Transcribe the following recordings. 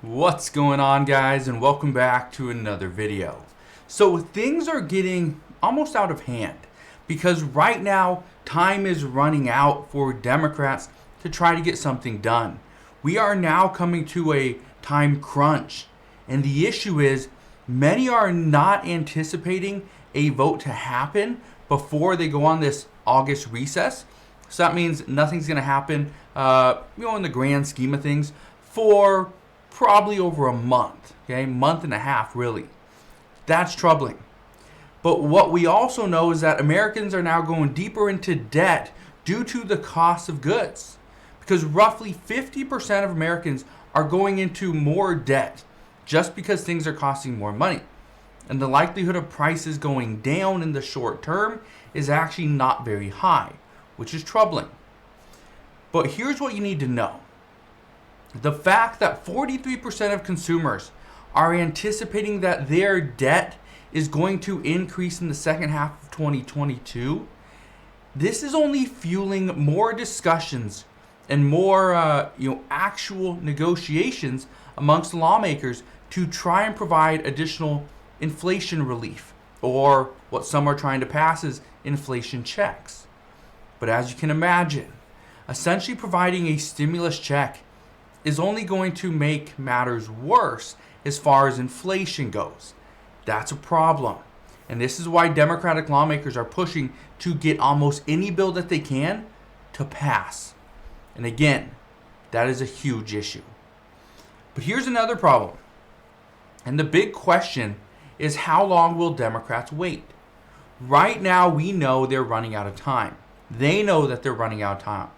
What's going on, guys, and welcome back to another video. So things are getting almost out of hand because right now time is running out for Democrats to try to get something done. We are now coming to a time crunch, and the issue is many are not anticipating a vote to happen before they go on this August recess. So that means nothing's going to happen, in the grand scheme of things for probably over a month, okay, month and a half really. That's troubling. But what we also know is that Americans are now going deeper into debt due to the cost of goods, because roughly 50% of Americans are going into more debt just because things are costing more money. And the likelihood of prices going down in the short term is actually not very high, which is troubling. But here's what you need to know. The fact that 43% of consumers are anticipating that their debt is going to increase in the second half of 2022, this is only fueling more discussions and more actual negotiations amongst lawmakers to try and provide additional inflation relief, or what some are trying to pass is inflation checks. But as you can imagine, essentially providing a stimulus check is only going to make matters worse as far as inflation goes. That's a problem. And this is why Democratic lawmakers are pushing to get almost any bill that they can to pass. And again, that is a huge issue. But here's another problem. And the big question is, how long will Democrats wait? Right now, we know they're running out of time. They know that they're running out of time.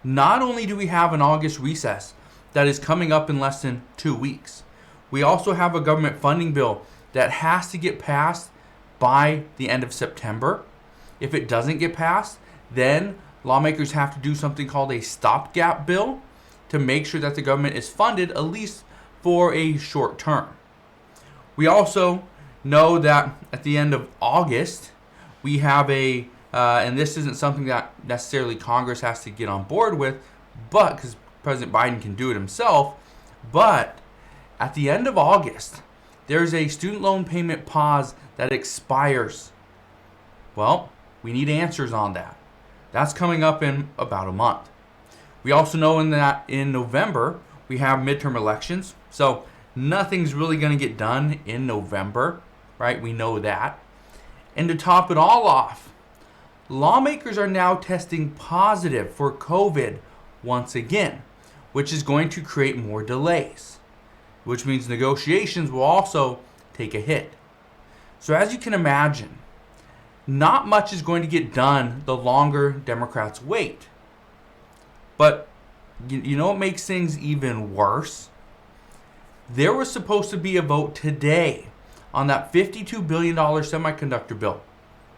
Not only do we have an August recess that is coming up in less than 2 weeks, we also have a government funding bill that has to get passed by the end of September. If it doesn't get passed, then lawmakers have to do something called a stopgap bill to make sure that the government is funded at least for a short term. We also know that at the end of August, we have and this isn't something that necessarily Congress has to get on board with, but because President Biden can do it himself, but at the end of August, there's a student loan payment pause that expires. Well, we need answers on that. That's coming up in about a month. We also know that in November, we have midterm elections, so nothing's really going to get done in November, right? We know that. And to top it all off, lawmakers are now testing positive for COVID once again, which is going to create more delays, which means negotiations will also take a hit. So as you can imagine, not much is going to get done the longer Democrats wait. But you know what makes things even worse? There was supposed to be a vote today on that $52 billion semiconductor bill.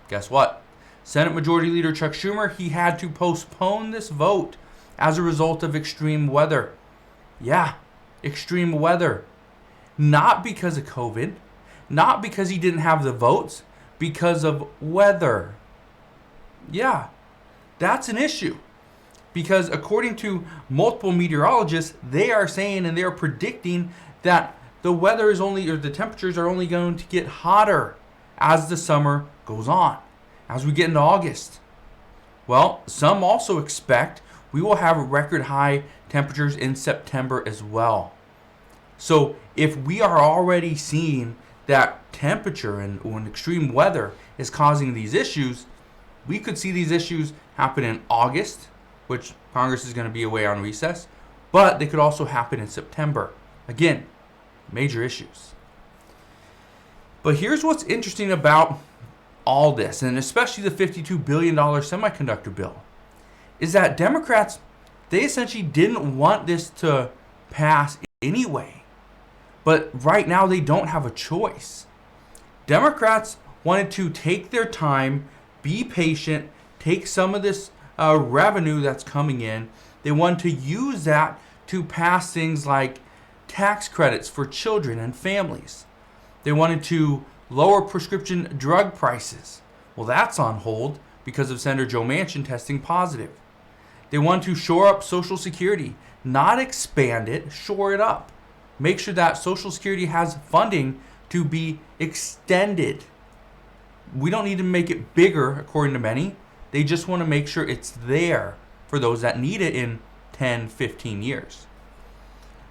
Guess what? Senate Majority Leader Chuck Schumer, he had to postpone this vote as a result of extreme weather. Yeah, extreme weather. Not because of COVID, not because he didn't have the votes, because of weather. Yeah, that's an issue. Because according to multiple meteorologists, they are saying and they are predicting that the weather is only, or the temperatures are only going to get hotter as the summer goes on, as we get into August. Well, some also expect we will have record high temperatures in September as well. So if we are already seeing that temperature and when extreme weather is causing these issues, we could see these issues happen in August, which Congress is going to be away on recess, but they could also happen in September. Again, major issues. But here's what's interesting about all this, and especially the $52 billion semiconductor bill, is that Democrats, they essentially didn't want this to pass anyway. But right now they don't have a choice. Democrats wanted to take their time, be patient, take some of this revenue that's coming in. They wanted to use that to pass things like tax credits for children and families. They wanted to lower prescription drug prices. Well, that's on hold because of Senator Joe Manchin testing positive. They want to shore up Social Security, not expand it, shore it up. make sure that Social Security has funding to be extended. We don't need to make it bigger, according to many. They just want to make sure it's there for those that need it in 10, 15 years.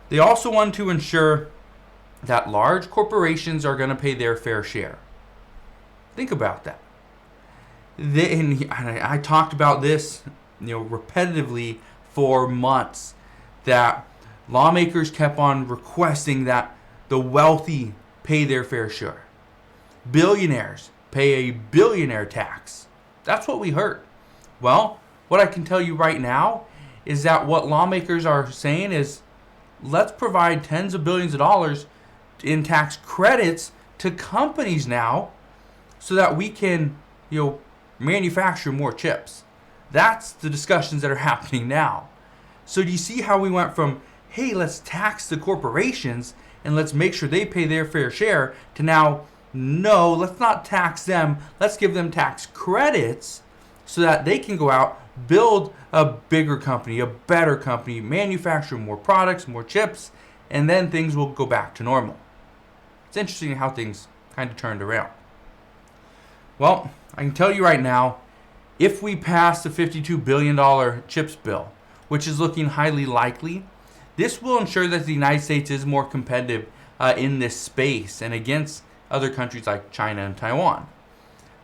They also want to ensure that large corporations are going to pay their fair share. Think about that. And I talked about this, repetitively for months, that lawmakers kept on requesting that the wealthy pay their fair share. Billionaires pay a billionaire tax. That's what we heard. Well, what I can tell you right now is that what lawmakers are saying is, let's provide tens of billions of dollars in tax credits to companies now so that we can, manufacture more chips. That's the discussions that are happening now. So do you see how we went from, hey, let's tax the corporations and let's make sure they pay their fair share, to now, no, let's not tax them. Let's give them tax credits so that they can go out, build a bigger company, a better company, manufacture more products, more chips, and then things will go back to normal. It's interesting how things kind of turned around. Well, I can tell you right now, if we pass the $52 billion chips bill, which is looking highly likely, this will ensure that the United States is more competitive in this space and against other countries like China and Taiwan.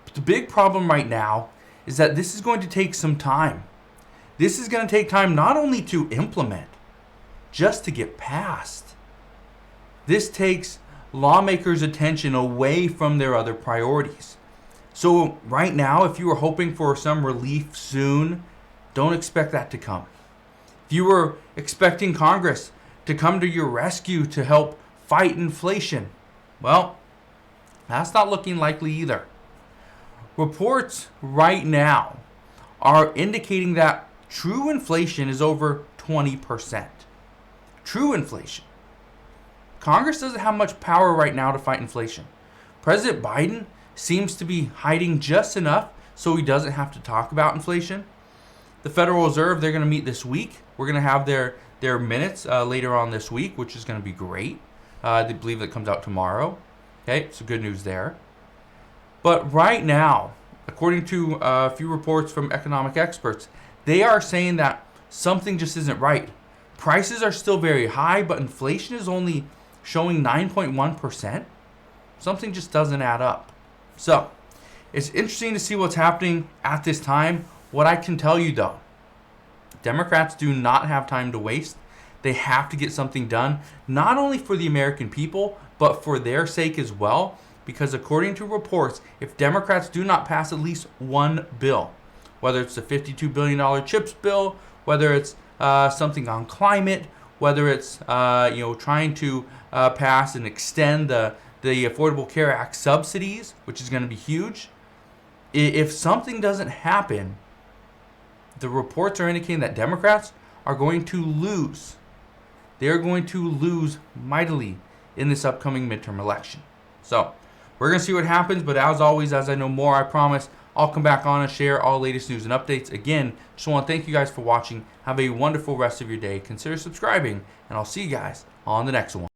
But the big problem right now is that this is going to take some time. This is going to take time not only to implement, just to get passed. This takes lawmakers' attention away from their other priorities. So right now, if you were hoping for some relief soon, don't expect that to come. If you were expecting Congress to come to your rescue to help fight inflation, well, that's not looking likely either. Reports right now are indicating that true inflation is over 20%. True inflation. Congress doesn't have much power right now to fight inflation. President Biden seems to be hiding just enough so he doesn't have to talk about inflation. The Federal Reserve, they're going to meet this week. We're going to have their minutes later on this week, which is going to be great. They believe it comes out tomorrow. Okay, so good news there. But right now, according to a few reports from economic experts, they are saying that something just isn't right. Prices are still very high, but inflation is only showing 9.1%. Something just doesn't add up. So, it's interesting to see what's happening at this time. What I can tell you though, Democrats do not have time to waste. They have to get something done, not only for the American people, but for their sake as well. Because according to reports, if Democrats do not pass at least one bill, whether it's the $52 billion chips bill, whether it's something on climate, whether it's trying to pass and extend the Affordable Care Act subsidies, which is going to be huge. If something doesn't happen, the reports are indicating that Democrats are going to lose. They're going to lose mightily in this upcoming midterm election. So, we're going to see what happens, but as always, as I know more, I promise I'll come back on and share all latest news and updates. Again, just want to thank you guys for watching. Have a wonderful rest of your day. Consider subscribing, and I'll see you guys on the next one.